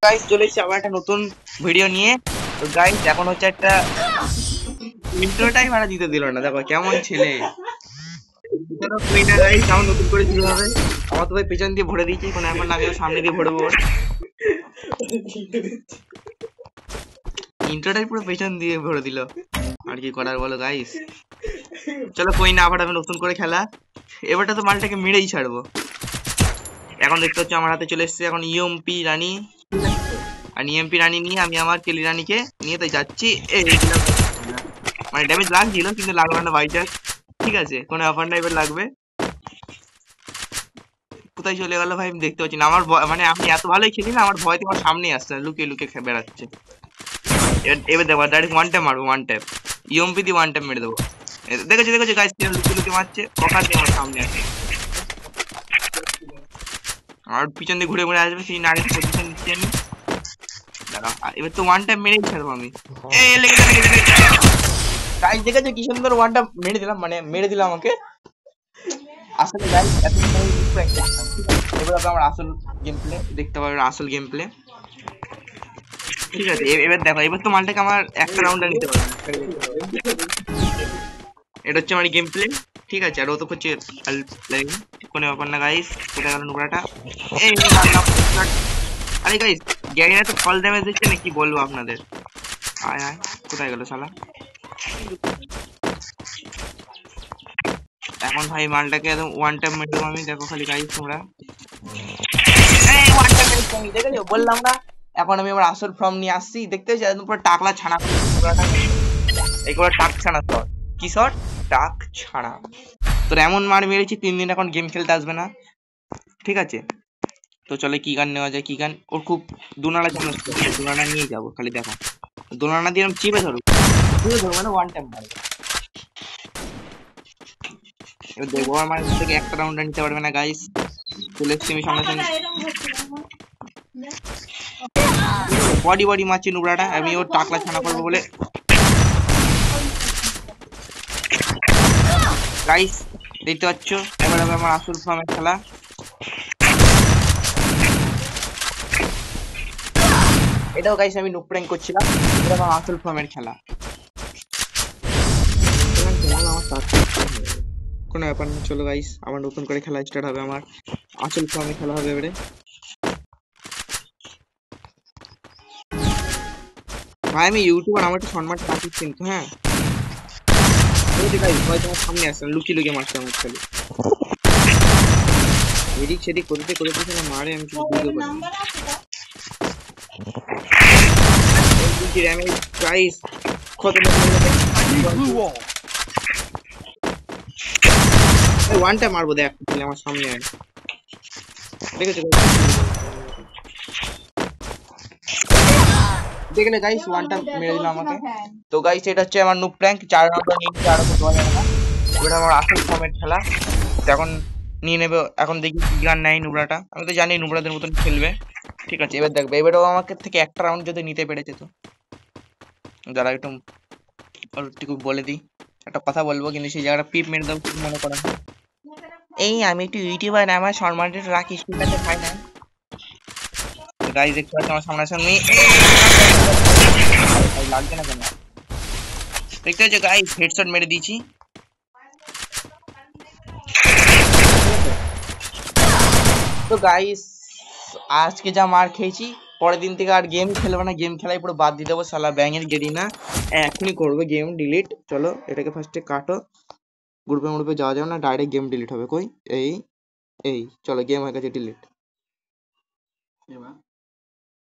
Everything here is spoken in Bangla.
গাইস চলে এসেছি আবার একটা নতুন ভিডিও নিয়ে। তো গাইস এখন হচ্ছে একটা ইন্ট্রোটাই ভাড়া দিতে দিল না, দেখো কেমন ছেলে। গাইস আমার নতুন করে শুরু হবে। আমার তো ভাই পেছন দিয়ে ভরে দিয়েছি, এখন এখন আমি সামনে দিয়ে ভরবো। ইন্ট্রোটাই পুরো পেছন দিয়ে ভরে দিল, আর কি করার বলো গাইস। চলো কই না, আবার আমি নতুন করে খেলা। এবারটা তো মালটাকে মেরেই ছাড়বো। এখন দেখতে হচ্ছে আমার হাতে চলে এসেছে এখন ইএমপি রানী, আর ইএমপি রানী নিয়ে আমি আমার কেলি রানীকে নিয়ে তো যাচ্ছি। এই দিলাম। মানে ড্যামেজ লাগছিল কিন্তু লাগবে না বাই চান্স, ঠিক আছে কোনো ব্যাপার না, এবার লাগবে। কোথায় চলে গেল ভাই আমি দেখতে পাচ্ছি না। আমার মানে আমি এত ভালোই খেলি না, আমার ভয় তো আমার সামনেই আসছে, লুকিয়ে লুকিয়ে বেড়াচ্ছে। এবার দেখো ডাইরেক্ট ওয়ান ট্যাপ মারবো, ওয়ান ট্যাপ ইএমপি দিয়ে ওয়ান ট্যাপ মেরে দেবো। দেখেছি দেখেছি গাইস, লুকিয়ে লুকিয়ে মারছে, ওখান দিয়ে আমার সামনে আসছে। আর পিছন দিয়ে ঘুরে ঘুরে আসবে, সেই নারী পজিশন নিচ্ছি আমি। এবার তো ওয়ান টাইম মেরেই ছাড়বো আমি। গাইস দেখেছো কি সুন্দর ওয়ান টাইম মেরে দিলাম, মানে মেরে দিলাম আমাকে। আসলে গাইস এবার হবে আমার আসল গেম প্লে, দেখতে পাবে আসল গেম প্লে। ঠিক আছে এবার দেখো, এবার তো মালটাকে আমার একটা রাউন্ডে নিতে পারবে। এটা হচ্ছে আমার গেম প্লে, ঠিক আছে। আর ও তো করছে কোনো ব্যাপার না গাইস। কোথায় গেল নোংরাটা? এই আরে গাইস গ্যারিনা তো ফল ড্যামেজ দিচ্ছে না, কি বলবো আপনাদের। আয় আয়, কোথায় গেল শালা? এখন ভাই মালটাকে একদম ওয়ান টাইম মেরে দেবো আমি, দেখো খালি গাইস তোমরা। দেখেছো বললাম না। এখন আমি আমার আসল ফর্ম নিয়ে আসছি, দেখতে পাচ্ছি একদম পুরো টাকলা ছানা। এইগুলো টাক ছানা শট। কি শট? টাক ছানা। তোর এমন মার মেরেছি 3 দিন এখন গেম খেলতে আসবে না, ঠিক আছে। তো চলে কি গান নেওয়া যায়, কি গান ওর খুব দুনালা জন্য, দুনালা নিয়ে যাবো খালি দেখো। দুনালা দিয়ে আমি চিপে ধরবো, মানে ওয়ান টাইম মারবো। এবার দেখবো আমার থেকে একটা রাউন্ড নিতে পারবে না গাইস। চলে এসছি আমি সঙ্গে সঙ্গে। বডি বডি মারছি নুবড়াটা, আমি ওর টাকলা ছানা করবো বলে। গাইস দেখতে পাচ্ছ এবার হবে আমার আসল ফর্মের খেলা। এটাও গাইস আমি নুক প্র্যাঙ্ক করছিলাম, এটা আমার আসল ফর্মের খেলা। কোনো ব্যাপার না, চলো গাইস আবার নতুন করে খেলা স্টার্ট হবে, আমার আসল ফর্মে খেলা হবে এবারে। ভাই আমি ইউটিউবার, আমার একটু সম্মানটা রাখিস কিন্তু, হ্যাঁ। গাইস ভাই তোমার সামনে আসছে, লুকিয়ে লুকিয়ে মারছে আমার খালি। এদিক সেদিক করতে করতে না মারে, আমি কিছু বুঝতে পারি না। গাইস কত ওয়ানটা মারবো, দেখ আমার সামনে আয়। দেখেছো দেখলে গাইস ওয়ানটা মেরে দিল আমাকে। তো গাইস এটা হচ্ছে আমার নুক প্র্যাঙ্ক, 4 রাউন্ড নিয়ে নিচ্ছে, আরো দেওয়া যাবে না। এটা আমার আসল ফর্মের খেলা। এখন নিয়ে নেবে, এখন দেখি কি গান নেয় নুবরাটা। আমি তো জানি নুবরাদের মতন খেলবে, ঠিক আছে। এবার দেখবে, এবারেও আমাকে থেকে একটা রাউন্ড যদি নিতে পেরেছে তো যারা একটু বলে দিই, একটা কথা বলবো কিন্তু সেই জায়গাটা পিপ মেরে দাও, কিছু মনে করো না। এই আমি একটু ইউটিউবার, আমার সম্মানটা একটু রাখিস, ঠিক আছে ভাই না। গাইস দেখতে পাচ্ছ আমার সামনাসামনি, লাগছে না কেন? দেখতে পাচ্ছ গাইস হেডশট মেরে দিয়েছি। তো গাইস আজকে যা মার খেয়েছি, পরের দিন থেকে আর গেম খেলবো না, গেম খেলাই পুরো বাদ দিয়ে দেবো। শালা ব্যাঙের গেরি না, এখনই করবো গেম ডিলিট। চলো এটাকে ফার্স্টে কাটো, গ্রুপে মুরুপে যাওয়া যাবে না, ডাইরেক্ট গেম ডিলিট হবে। কই এই এই চলো গেম হয়ে গেছে ডিলিট।